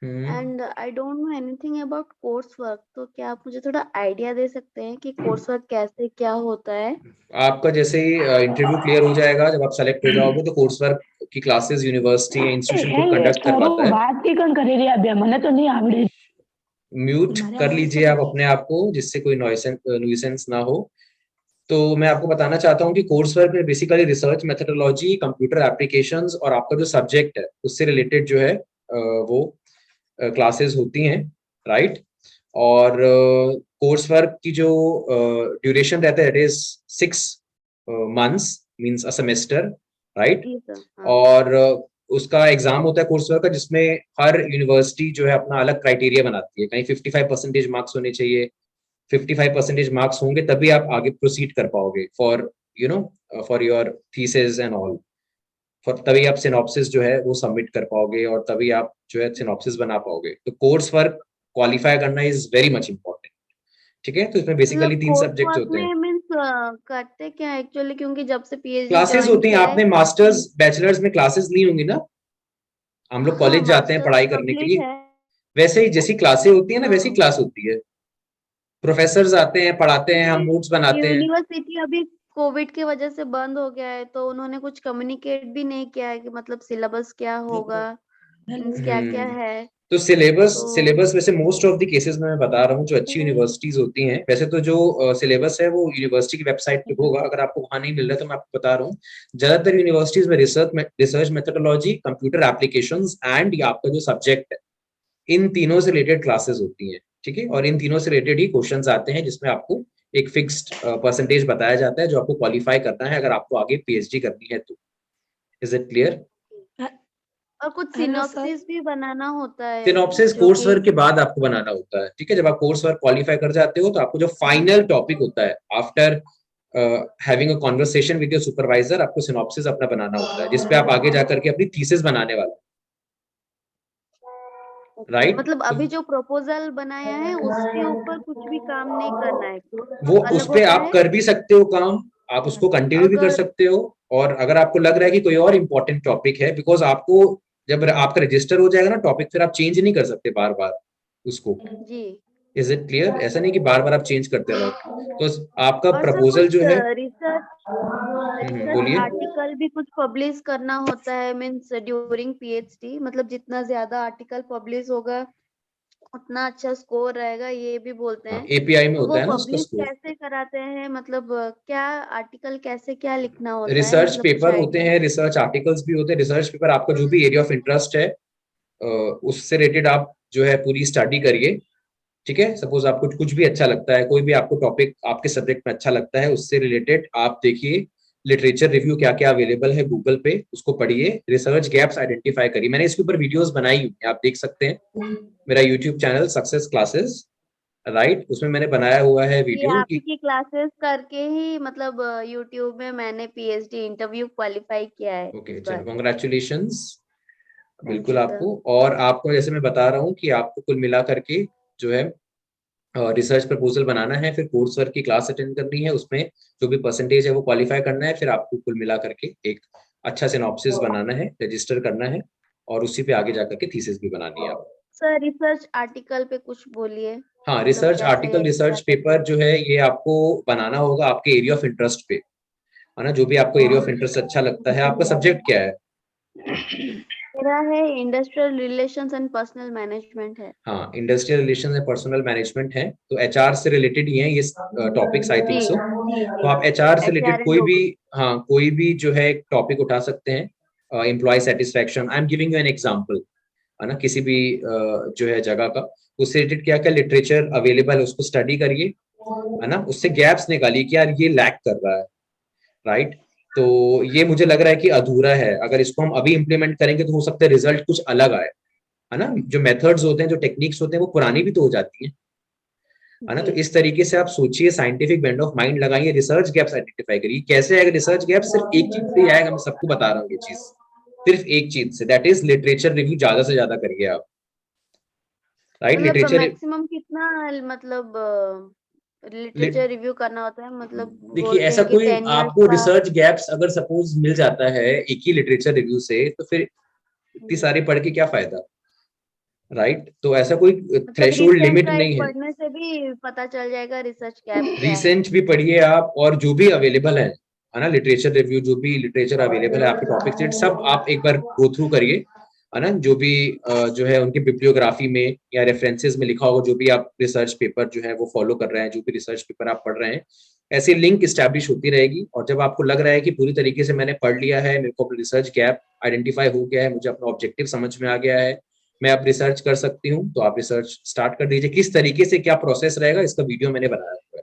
hmm, and I don't know anything about course work, तो क्या आप मुझे थोड़ा आइडिया दे सकते हैं कि कोर्स वर्क कैसे क्या होता है? आपका जैसे ही इंटरव्यू क्लियर हो जाएगा, जब आप सेलेक्ट हो जाओगे, तो कोर्स वर्क की क्लासेस यूनिवर्सिटी या इंस्टीट्यूशन खुद कंडक्ट करवाता है। बात की कौन करे रे अभी, मने तो नहीं आवड़े। म्यूट कर लीजिए आप अपने आप को, जिससे कोई न्यूसेंस ना हो। तो मैं आपको बताना चाहता हूँ कि कोर्स वर्क में basically research methodology, computer applications और आपका जो सब्जेक्ट है उससे रिलेटेड जो है वो क्लासेस होती हैं, राइट? और कोर्स वर्क की जो ड्यूरेशन रहता है, it is 6 months, means a semester, right? जी सर। हाँ। और उसका एग्जाम होता है कोर्स वर्क का, जिसमें हर यूनिवर्सिटी जो है अपना अलग क्राइटेरिया बनाती है। कहीं 55% मार्क्स होने चाहिए, 55% मार्क्स होंगे तभी आप आगे प्रोसीड कर पाओगे for for your thesis and all. For तभी आप सिनॉप्सिस जो है वो सबमिट कर पाओगे और तभी आप जो है सिनॉप्सिस बना पाओगे। तो कोर्स वर्क क्वालिफाई करना इज वेरी मच इंपॉर्टेंट, ठीक है? तो इसमें बेसिकली मतलब 3 कोर्स सब्जेक्ट्स वर्क होते हैं। में मीन्स करते क्या है एक्चुअली, क्योंकि जब से पीएचडी क्लासेस ज्वाइन होती हैं, किया है। आपने मास्टर्स बैचलर्स में क्लासेस ली होंगी ना? हम लोग हाँ, कॉलेज जाते हैं मास्टर्स पढ़ाई करने के कंप्लीट लिए, है। वैसे ही जैसी क्लासें होती है ना, वैसी हाँ। क्लास होती है। प्रोफेसर आते हैं, पढ़ाते हैं, हम नोट्स बनाते हैं। यूनिवर्सिटी अभी कोविड की वजह से बंद हो गया है, तो उन्होंने कुछ कम्युनिकेट भी नहीं किया है कि मतलब सिलेबस क्या होगा, मीन्स क्या क्या हम्म, है। तो सिलेबस वैसे मोस्ट ऑफ द केसेस में मैं बता रहा हूँ, जो अच्छी यूनिवर्सिटीज होती हैं, वैसे तो जो सिलेबस है वो यूनिवर्सिटी की वेबसाइट पे होगा, अगर आपको वहां नहीं मिल रहा है तो मैं आपको बता रहा हूँ, ज्यादातर यूनिवर्सिटीज में research methodology, computer applications and आपका जो सब्जेक्ट है, इन तीनों से रिलेटेड क्लासेस होती हैं, ठीक है, और इन तीनों से रिलेटेड ही क्वेश्चंस आते हैं, जिसमें आपको एक फिक्स्ड परसेंटेज बताया जाता है जो आपको क्वालिफाई करना है अगर आपको आगे पीएचडी करनी है तो। Is it clear? और कुछ सिनॉप्सिस भी बनाना होता है सिनॉप्सिस कोर्स वर्क के बाद आपको बनाना होता है, ठीक है, जब आप कोर्स वर्क क्वालिफाई कर जाते हो तो आपको जो फाइनल टॉपिक होता है after having a conversation with your supervisor, आपको सिनॉप्सिस अपना बनाना होता है, जिसपे आप आगे जाकर के अपनी थीसिस बनाने वाले, राइट? मतलब अभी जो प्रपोजल बनाया है उसके ऊपर कुछ भी काम नहीं करना है, वो अलग उस पे होता आप है। कर भी सकते हो काम, आप उसको कंटिन्यू भी कर सकते हो, और अगर आपको लग रहा है कि कोई और इम्पोर्टेंट टॉपिक है, बिकॉज आपको जब आपका रजिस्टर हो जाएगा ना टॉपिक, फिर आप चेंज नहीं कर सकते बार बार उसको जी। Is it clear? ऐसा नहीं कि बार बार आप चेंज करते रहो, तो आपका और सर प्रपोजल कुछ जो है, रिसर्च बोलिए। आर्टिकल भी कुछ पब्लिश करना होता है, मीन्स ड्यूरिंग पीएचडी, मतलब जितना ज्यादा आर्टिकल पब्लिश होगा उतना अच्छा स्कोर रहेगा, ये भी बोलते हैं। एपीआई में तो होता वो है ना उसका पब्लिश स्कोर। कैसे कराते हैं, मतलब क्या आर्टिकल कैसे क्या लिखना होता है, रिसर्च मतलब कुछ पेपर होते आइडिया? हैं, रिसर्च आर्टिकल्स भी होते हैं। रिसर्च पेपर आपका जो भी एरिया ऑफ इंटरेस्ट है उससे रिलेटेड आप जो है पूरी स्टडी करिए, ठीक है। सपोज आपको कुछ भी अच्छा लगता है, कोई भी आपको टॉपिक आपके सब्जेक्ट में अच्छा लगता है, उससे रिलेटेड आप देखिए लिटरेचर रिव्यू क्या क्या अवेलेबल है गूगल पे, उसको पढ़िए, रिसर्च गैप्स आइडेंटिफाई करिए। मैंने इसके ऊपर वीडियोस बनाई हुई है, आप देख सकते हैं मेरा YouTube channel success classes, right, उसमें मैंने बनाया हुआ है ये वीडियो आप ही कि की क्लासेस करके ही मतलब यूट्यूब में मैंने पीएचडी इंटरव्यू क्वालिफाई किया है ओके, इस चलो बार। कॉन्ग्रेचुलेशंस थैंक बिल्कुल यू सर। आपको। और आपको जैसे मैं बता रहा हूँ कि आपको कुल मिला करके जो है रिसर्च प्रपोजल बनाना है, फिर कोर्स वर्क की क्लास अटेंड करनी है, उसमें जो भी परसेंटेज है वो क्वालिफाई करना है, फिर आपको कुल मिला करके एक अच्छा सिनॉप्सिस बनाना है, रजिस्टर करना है, और उसी पे आगे जाकर के थीसिस भी बनानी है आपको। सर रिसर्च आर्टिकल पे कुछ बोलिए, हाँ, मतलब रिसर्च कैसे आर्टिकल, क्या रिसर्च क्या पेपर जो चाहिए? है ये आपको बनाना होगा आपके एरिया ऑफ इंटरेस्ट पे, है ना, जो भी आपको एरिया ऑफ इंटरेस्ट अच्छा लगता है। आपका सब्जेक्ट क्या है? मेरा है industrial relations and personal management है। हाँ, industrial relations and personal management है, तो एचआर से रिलेटेड ही है ये टॉपिक्स, आई थिंक जी सो। जी तो जी। आप एचआर से रिलेटेड एचआर एंड कोई भी, ओपी। हाँ, कोई भी जो है टॉपिक उठा सकते हैं। Employ satisfaction, I am giving you an example, है ना, किसी भी जो है जगह का, उससे रिलेटेड क्या क्या लिटरेचर अवेलेबल है उसको स्टडी करिए, है ना, उससे गैप्स निकालिए कि यार ये लैक कर रहा है, राइट, तो ये मुझे लग रहा है कि अधूरा है, अगर इसको हम अभी इंप्लीमेंट करेंगे तो हो सकता है रिजल्ट कुछ अलग आए, है ना। जो मेथड्स होते हैं, जो टेक्निक्स होते हैं, वो पुरानी भी तो हो जाती है ना। तो जी इस तरीके से आप सोचिए, साइंटिफिक बेंड ऑफ माइंड लगाइए, रिसर्च गैप्स आइडेंटिफाई करिए। कैसे आएगा रिसर्च गैप? सिर्फ एक चीज से ही आएगा, मैं सबको बता रहा हूँ ये चीज, सिर्फ एक चीज से, दैट इज लिटरेचर रिव्यू ज्यादा से ज्यादा करिए आप, राइट। मतलब लिटरेचर, मैक्सिमम कितना, मतलब लिटरेचर रिव्यू करना होता है, मतलब देखिए बोलते ऐसा हैं कि कोई 10 years आपको का। रिसर्च गैप्स अगर सपोज मिल जाता है एक ही लिटरेचर रिव्यू से, तो फिर इतनी सारी पढ़ के क्या फायदा, राइट। तो ऐसा कोई मतलब थ्रेशोल्ड रिसेंट लिमिट का एक नहीं है। पढ़ने से भी पता चल जाएगा रिसर्च गैप क्या है। रिसेंट भी पढ़िए आप, और जो भी अवेलेबल है ना, लिटरेचर रिव्यू, जो भी लिटरेचर अवेलेबल है आपके टॉपिक से, सब आप एक बार गो थ्रू करिए, है ना, जो भी जो है उनकी बिब्लियोग्राफी में या रेफरेंसेस में लिखा होगा, जो भी आप रिसर्च पेपर जो है वो फॉलो कर रहे हैं, जो भी रिसर्च पेपर आप पढ़ रहे हैं, ऐसी लिंक स्टैब्लिश होती रहेगी। और जब आपको लग रहा है कि पूरी तरीके से मैंने पढ़ लिया है, मेरे को अपना रिसर्च गैप आइडेंटिफाई हो गया है, मुझे अपना ऑब्जेक्टिव समझ में आ गया है, मैं अब रिसर्च कर सकती हूँ, तो आप रिसर्च स्टार्ट कर दीजिए। किस तरीके से क्या प्रोसेस रहेगा इसका वीडियो मैंने बनाया हुआ है,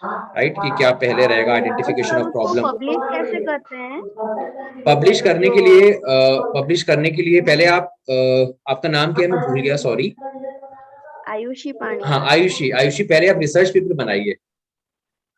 राइट, कि क्या पहले रहेगा और आइडेंटिफिकेशन सर ऑफ उसको प्रॉब्लम। पब्लिश कैसे करते हैं? जो पब्लिश करने के लिए पहले आप आपका नाम क्या है मैं भूल गया, सॉरी। आयुषी पानी। हाँ, आयुषी, आयुषी, पहले आप रिसर्च पेपर बनाइए,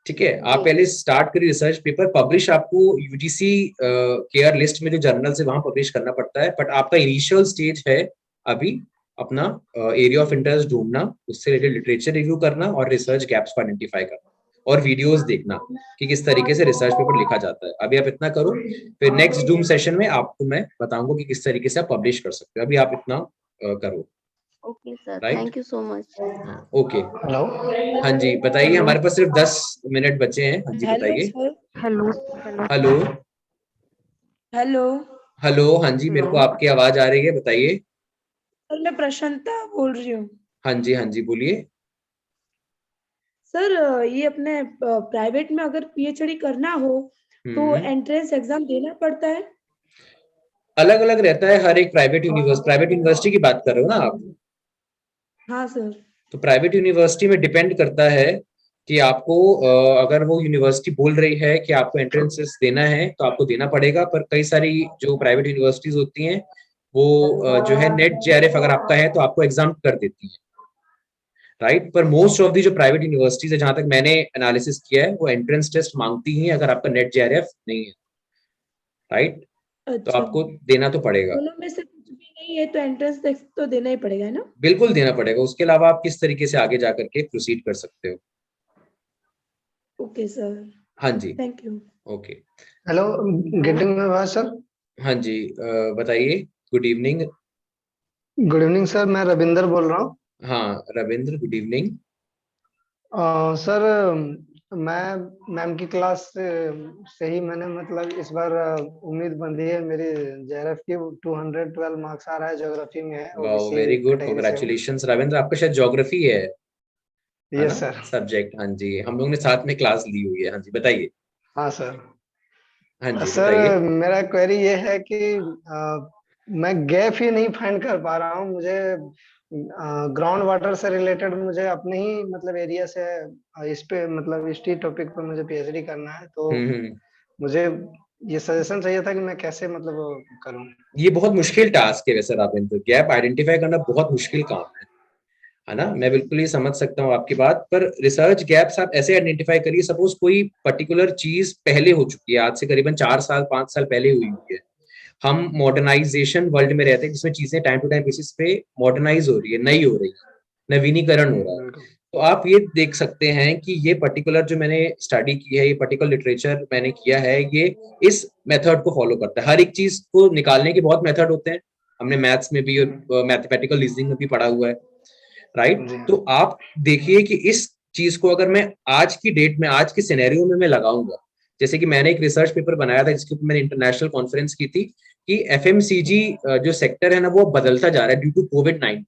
ठीक है, आप जी पहले स्टार्ट करिए रिसर्च पेपर पब्लिश। आपको यूजीसी केयर लिस्ट में जो जर्नल है वहां पब्लिश करना पड़ता है, बट आपका इनिशियल स्टेज है अभी अपना एरिया ऑफ इंटरेस्ट ढूंढना, उससे रिलेटेड लिटरेचर रिव्यू करना, और रिसर्च गैप्स को आइडेंटिफाई करना, और वीडियोस देखना कि किस तरीके से रिसर्च पेपर लिखा जाता है। अभी आप इतना करो, फिर नेक्स्ट जूम सेशन में आपको मैं बताऊंगा कि किस तरीके से आप पब्लिश कर सकते हो। अभी आप इतना करो, okay sir, right. Thank you so much. हाँ, ओके। हेलो हाँ जी, बताइए, हेलो हमारे पास सिर्फ 10 मिनट बचे हैं। हाँ जी, हेलो बताइए। Sir. Hello hello, hello. Hello, हाँ जी, मेरे को हेलो आपकी आवाज आ रही है, बताइए। सर मैं प्रशांता बोल रही हूँ। हाँ जी बोलिए। सर ये अपने प्राइवेट में अगर पीएचडी करना हो तो एंट्रेंस एग्जाम देना पड़ता है? अलग अलग रहता है हर एक प्राइवेट यूनिवर्सिटी की बात कर रहे हो ना आप? हाँ सर। तो प्राइवेट यूनिवर्सिटी में डिपेंड करता है कि आपको अगर वो यूनिवर्सिटी बोल रही है कि आपको एंट्रेंसेस देना है तो आपको देना पड़ेगा, पर कई सारी जो प्राइवेट यूनिवर्सिटीज होती हैं वो जो है नेट जेआरएफ अगर आपका है तो आपको एग्जाम कर देती हैं, राइट। पर मोस्ट ऑफ दी जो प्राइवेट यूनिवर्सिटीज है, जहां तक मैंने एनालिसिस किया है, वो एंट्रेंस टेस्ट मांगती ही अगर आपका नेट जेआरएफ नहीं है, राइट। तो आपको देना तो पड़ेगा। दोनों में से कुछ भी नहीं है तो एंट्रेंस टेस्ट तो देना ही पड़ेगा, है ना? बिल्कुल देना पड़ेगा। उसके अलावा आप किस तरीके से आगे जाकर के प्रोसीड कर सकते हो। Okay sir. हाँ जी, thank you. Okay. Hello, getting my voice sir? हाँ जी, बताइए। Good evening. Good evening sir, मैं रविंदर बोल रहा हूँ। हाँ रविंद्र, गुड इवनिंग। सर मैं मैम की क्लास से ही मैंने मतलब इस बार उम्मीद बंधी है मेरी जेआरएफ की। 212 मार्क्स आ रहा है, ज्योग्राफी में है। Wow, very good, congratulations Ravindra. आपका शायद ज्योग्राफी है यस सर सब्जेक्ट? हाँ जी, हम लोग ने साथ में क्लास ली हुई है। हाँ जी बताइए। हाँ सर। हाँ जी सर बताइए। मेरा क्वेरी ये है कि मैं गैप ही नहीं फाइंड कर पा रहा हूँ। मुझे ग्राउंड वाटर से रिलेटेड मुझे अपने ही मतलब एरिया से इस पे मतलब इस टॉपिक पे मुझे पीएचडी करना है, तो मुझे ये सजेशन चाहिए था कि मैं कैसे मतलब करूं। ये बहुत मुश्किल टास्क है वैसे रविंद्र, गैप आइडेंटिफाई करना बहुत मुश्किल काम है ना। मैं बिल्कुल ये समझ सकता हूँ आपकी बात, पर रिसर्च गैप्स आप ऐसे आइडेंटिफाई करिए, सपोज कोई पर्टिकुलर चीज पहले हो चुकी है, आज से करीबन 4 साल 5 साल पहले हुई है। हम मॉडर्नाइजेशन वर्ल्ड में रहते हैं जिसमें चीजें टाइम टू टाइम बेसिस पे मॉडर्नाइज हो रही है, नई हो रही है, नवीनीकरण हो रहा है। तो आप ये देख सकते हैं कि ये पर्टिकुलर जो मैंने स्टडी की है, ये पर्टिकुलर लिटरेचर मैंने किया है, ये इस मेथड को फॉलो करता है। हर एक चीज को निकालने के बहुत मेथड होते हैं, हमने मैथ्स में भी और मैथमेटिकल रीजनिंग में भी पढ़ा हुआ है, राइट। तो आप देखिए कि इस चीज को अगर मैं आज की डेट में, आज के सिनेरियो में मैं लगाऊंगा, जैसे कि मैंने एक रिसर्च पेपर बनाया था जिसके ऊपर मैंने इंटरनेशनल कॉन्फ्रेंस की थी कि एफएमसीजी जो सेक्टर है ना वो बदलता जा रहा है ड्यू टू कोविड-19।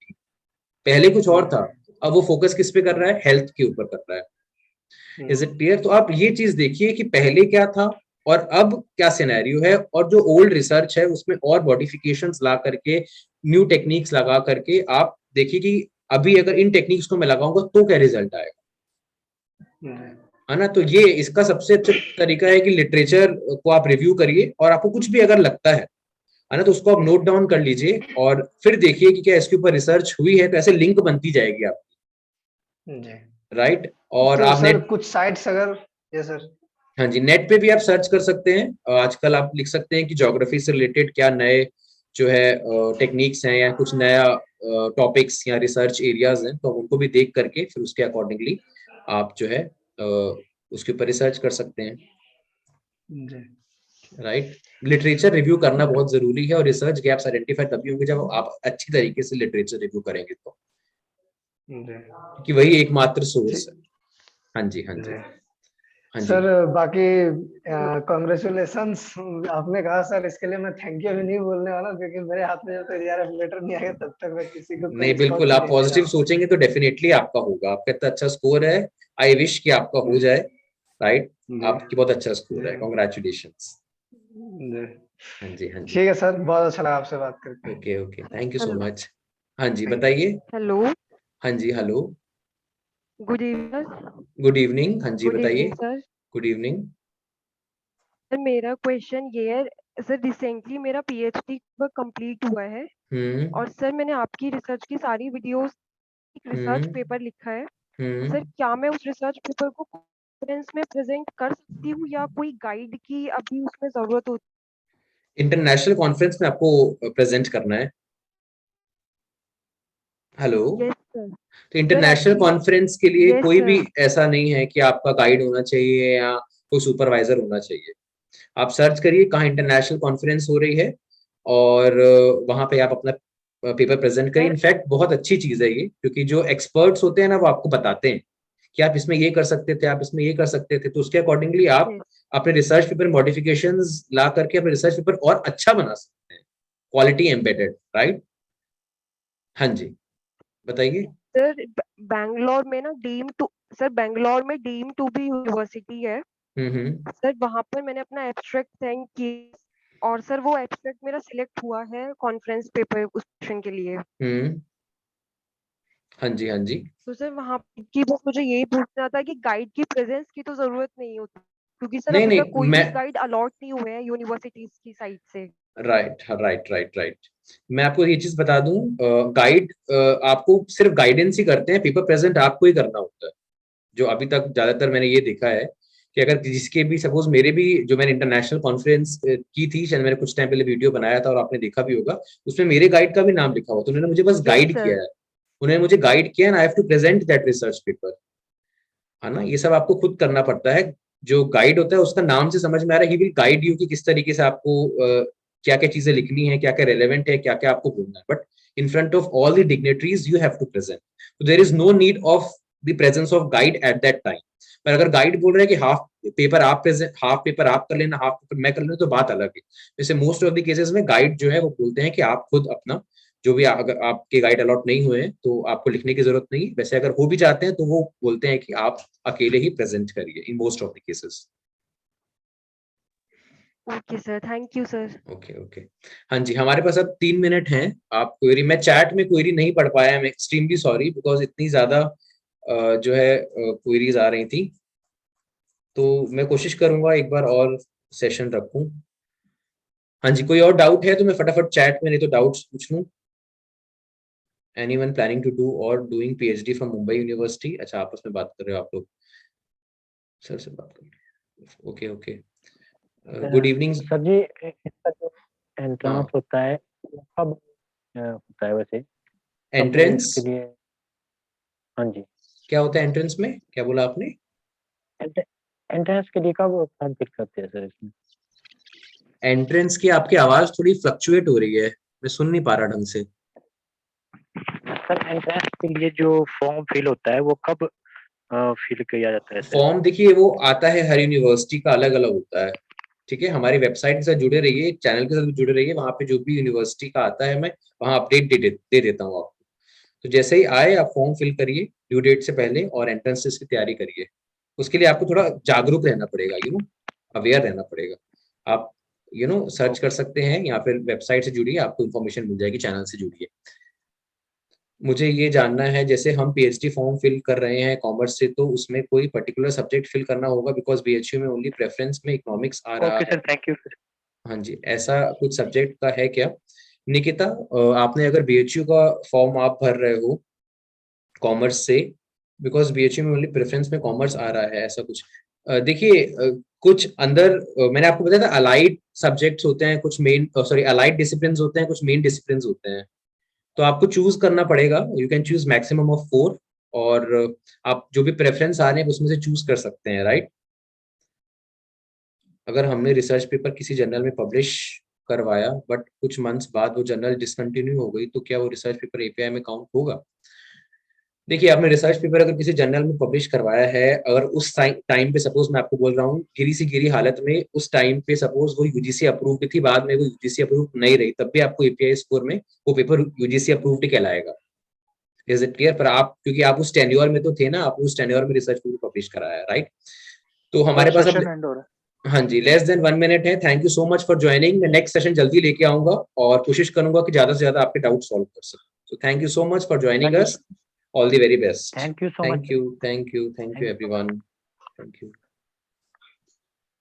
पहले कुछ और था, अब वो फोकस किस पे कर रहा है? हेल्थ के ऊपर कर रहा है। Is it clear? तो आप ये चीज देखिए कि पहले क्या था और अब क्या सिनेरियो है, और जो ओल्ड रिसर्च है उसमें और मॉडिफिकेशंस ला करके, न्यू टेक्निक्स लगा करके आप देखिए कि अभी अगर इन टेक्निक्स को मैं लगाऊंगा तो क्या रिजल्ट आएगा, है ना। तो ये इसका सबसे अच्छा तरीका है कि लिटरेचर को आप रिव्यू करिए, और आपको कुछ भी अगर लगता है ना, तो उसको आप नोट डाउन कर लीजिए और फिर देखिए कि क्या इसके ऊपर रिसर्च हुई है, तो ऐसे लिंक बनती जाएगी आपकी, राइट। और तो आप सर कुछ साइट्स अगर, यस सर। हाँ जी, नेट पे भी आप सर्च कर सकते हैं। आजकल आप लिख सकते हैं कि ज्योग्राफी से रिलेटेड क्या नए जो है टेक्निक्स हैं या कुछ नया टॉपिक्स या रिसर्च एरियाज हैं, तो उनको भी देख करके फिर उसके अकॉर्डिंगली आप जो है उसके ऊपर रिसर्च कर सकते हैं, राइट। लिटरेचर रिव्यू करना बहुत जरूरी है, और रिसर्च गैप्स आइडेंटिफाई तभी होंगे जब आप अच्छी तरीके से लिटरेचर रिव्यू करेंगे, तो क्योंकि वही एकमात्र सोर्स है। हाँ जी हाँ जी हाँ जी सर बाकी कांग्रेचुलेशंस आपने कहा सर, इसके लिए मैं थैंक यू भी नहीं बोलने वाला, क्योंकि मेरे हाथ में जब तक यार लेटर नहीं आएगा तब तक मैं किसी को नहीं, बिल्कुल आप पॉजिटिव सोचेंगे तो डेफिनेटली आपका होगा। आपका इतना अच्छा स्कोर है, आई विश कि आपका हो जाए, राइट। आपकी बहुत अच्छा स्कोर है, कांग्रेचुलेशंस। हाँ जी हाँ जी, ठीक है सर, बहुत अच्छा लगा आपसे बात करके। Okay okay, thank you so much. हाँ जी बताइए। हेलो, हाँ जी hello, good evening. Good evening. हाँ जी गुड बताइए। Evening sir. Good evening. Sir मेरा क्वेश्चन ये है, सर रिसेंटली मेरा पीएचडी कंप्लीट हुआ है और सर मैंने आपकी रिसर्च की सारी वीडियोस, एक रिसर्च पेपर लिखा है। सर क्या मैं उस रिसर्च पेपर को कॉन्फ्रेंस में प्रेजेंट कर सकती हूँ या कोई गाइड की अभी उसमें जरूरत होती है? इंटरनेशनल कॉन्फ्रेंस में आपको प्रेजेंट करना है? हेलो। Yes sir. तो इंटरनेशनल कॉन्फ्रेंस के लिए yes, कोई sir. भी ऐसा नहीं है कि आपका गाइड होना चाहिए या कोई सुपरवाइजर होना चाहिए। आप सर्च करिए कहाँ इंटरनेशनल कॉन्फ्रेंस हो रही है और वहां पे आप अपना पेपर प्रेजेंट करिए। इनफैक्ट बहुत अच्छी चीज है ये, क्योंकि जो एक्सपर्ट्स होते हैं ना वो आपको बताते हैं कि आप इसमें ये कर सकते थे, आप इसमें ये कर सकते थे, तो उसके अकॉर्डिंगली आप अपने रिसर्च पेपर मॉडिफिकेशंस ला करके अपने रिसर्च पेपर और अच्छा बना सकते हैं, क्वालिटी एम्बेडेड, राइट। हाँ जी, बताइए। सर बैंगलोर में ना बैंगलोर में डीम टू भी यूनिवर्सिटी है सर, वहां पर मैंने अपना एब्स्ट्रैक्ट सेंड किया और सर वो एब्स्ट्रैक्ट मेरा सिलेक्ट हुआ है कॉन्फ्रेंस पेपर उस सेशन के लिए। हाँ जी, हाँ जी। तो सर वहां की बस मुझे यही पूछना था कि गाइड की प्रेजेंस की तो जरूरत नहीं होती क्योंकि सर नहीं अभी तक नहीं कोई भी मैं गाइड अलॉट नहीं हुए हैं यूनिवर्सिटीज की साइड से। राइट राइट राइट राइट मैं आपको ये चीज बता दूं, गाइड आपको सिर्फ गाइडेंस ही करते हैं, पेपर प्रेजेंट आपको ही करना होता है। जो अभी तक ज्यादातर मैंने ये देखा है कि अगर जिसके भी सपोज मेरे भी जो मैंने इंटरनेशनल कॉन्फ्रेंस की थी, शायद मैंने कुछ टाइम पहले वीडियो बनाया था और आपने देखा भी होगा, उसमें मेरे गाइड का भी नाम लिखा हुआ, तो उन्होंने मुझे बस गाइड किया है, उन्होंने मुझे गाइड किया and I have to present that research paper, है ना। ये सब आपको खुद करना पड़ता है। जो गाइड होता है उसका नाम से समझ में आ रहा है, ही विल गाइड यू कि किस तरीके से आपको क्या क्या चीजें लिखनी है, क्या क्या रेलेवेंट है, क्या क्या आपको बोलना है, but in front of all the dignitaries you have to present, so there is no need of the presence of guide at that time। पर अगर गाइड बोल रहे हैं कि हाफ पेपर आप प्रेजेंट, हाफ पेपर आप कर लेना, हाफ पेपर मैं कर लेना, तो बात अलग है। जैसे मोस्ट ऑफ द केसेस में गाइड जो है वो बोलते हैं कि आप खुद अपना जो भी, अगर आपके गाइड अलॉट नहीं हुए हैं तो आपको लिखने की जरूरत नहीं। वैसे अगर हो भी जाते हैं तो वो बोलते हैं कि आप अकेले ही प्रेजेंट करिए in most of the cases. Okay sir, thank you sir. Okay okay हाँ जी, हमारे पास अब 3 मिनट हैं। आप क्वेरी, मैं चैट में क्वेरी नहीं पढ़ पाया, मैं एक्सट्रीमली सॉरी, बिकॉज इतनी ज्यादा जो है क्वेरीज आ रही थी, तो मैं कोशिश करूंगा एक बार और सेशन रखूं। हाँ जी, कोई और डाउट है तो मैं फटाफट चैट में, नहीं तो डाउट्स पूछ लूं। एनीवन प्लानिंग टू डू और doing PhD from Mumbai university? अच्छा, आपस में बात कर रहे हो आप लोग, सर से बात कर रहे हो। Okay okay, good evening sir ji. इसका जो एंट्रेंस होता है कब होता है वैसे? एंट्रेंस इसके लिए हाँ जी, क्या होता है एंट्रेंस में, क्या बोला आपने? एंट्रेंस के लिए कब फॉर्म फिल करते हैं सर इसमें? एंट्रेंस की आपकी आवाज थोड़ी फ्लक्चुएट हो रही है, मैं सुन नहीं पा रहा ढंग से। सर एंट्रेंस के लिए जो फॉर्म फिल होता है वो कब फिल किया जाता है सर? फॉर्म देखिए वो आता है, हर यूनिवर्सिटी का अलग अलग होता है, ठीक है। हमारी वेबसाइट के साथ जुड़े रहिए, चैनल के साथ जुड़े रहिए, वहां पे जो भी यूनिवर्सिटी का आता है मैं वहां अपडेट दे देता हूँ आपको। तो जैसे ही आए आप फॉर्म फिल करिए ड्यू डेट से पहले और एंट्रेंस टेस्ट की तैयारी करिए। उसके लिए आपको थोड़ा जागरूक रहना पड़ेगा, अवेयर रहना पड़ेगा। आप सर्च कर सकते हैं या फिर वेबसाइट से जुड़िए, आपको इन्फॉर्मेशन मिल जाएगी, चैनल से जुड़िए। मुझे ये जानना है, जैसे हम पीएचडी फॉर्म फिल कर रहे हैं कॉमर्स से, तो उसमें कोई पर्टिकुलर सब्जेक्ट फिल करना होगा? बिकॉज बीएचयू में ओनली प्रेफरेंस में इकोनॉमिक्स आ रहा ओके है। Sir, thank you sir. हाँ जी, ऐसा कुछ सब्जेक्ट का है क्या? निकिता, आपने अगर बीएचयू का फॉर्म आप भर रहे हो कॉमर्स से, बिकॉज बीएचयू में ओनली प्रेफरेंस में कॉमर्स आ रहा है, ऐसा कुछ देखिए, कुछ अंदर मैंने आपको बताया था अलाइड सब्जेक्ट्स होते हैं, कुछ मेन अलाइड डिसिप्लिन होते हैं, कुछ मेन डिसिप्लिन होते हैं। तो आपको चूज करना पड़ेगा, you can choose maximum of 4, और आप जो भी प्रेफरेंस आ रहे हैं उसमें से चूज कर सकते हैं, राइट। अगर हमने रिसर्च पेपर किसी जर्नल में पब्लिश करवाया बट कुछ मंथ्स बाद वो जर्नल डिसकंटिन्यू हो गई, तो क्या वो रिसर्च पेपर एपीआई में काउंट होगा? देखिए, आपने रिसर्च पेपर अगर किसी जर्नल में पब्लिश करवाया है, अगर उस टाइम पे सपोज मैं आपको बोल रहा हूँ गिरी सी गिरी हालत में, उस टाइम पे सपोज वो यूजीसी अप्रूव्ड थी, बाद में वो यूजीसी अप्रूव्ड नहीं रही, तब भी आपको एपीआई स्कोर में वो पेपर यूजीसी अप्रूव्ड कहलाएगा। Is it clear? पर आप, क्योंकि आप उस टेन्योर में तो थे ना, आपने उस टेन्योर में रिसर्च पेपर पब्लिश कराया, राइट। तो हमारे पास अब, हाँ जी, लेस देन 1 मिनट है। Thank you so much for joining. मैं नेक्स्ट सेशन जल्दी लेके आऊंगा और कोशिश करूंगा कि ज्यादा से ज्यादा आपके डाउट सॉल्व कर सकूं। So thank you so much for joining us. All the very best. Thank you so much. Thank you everyone. Thank you.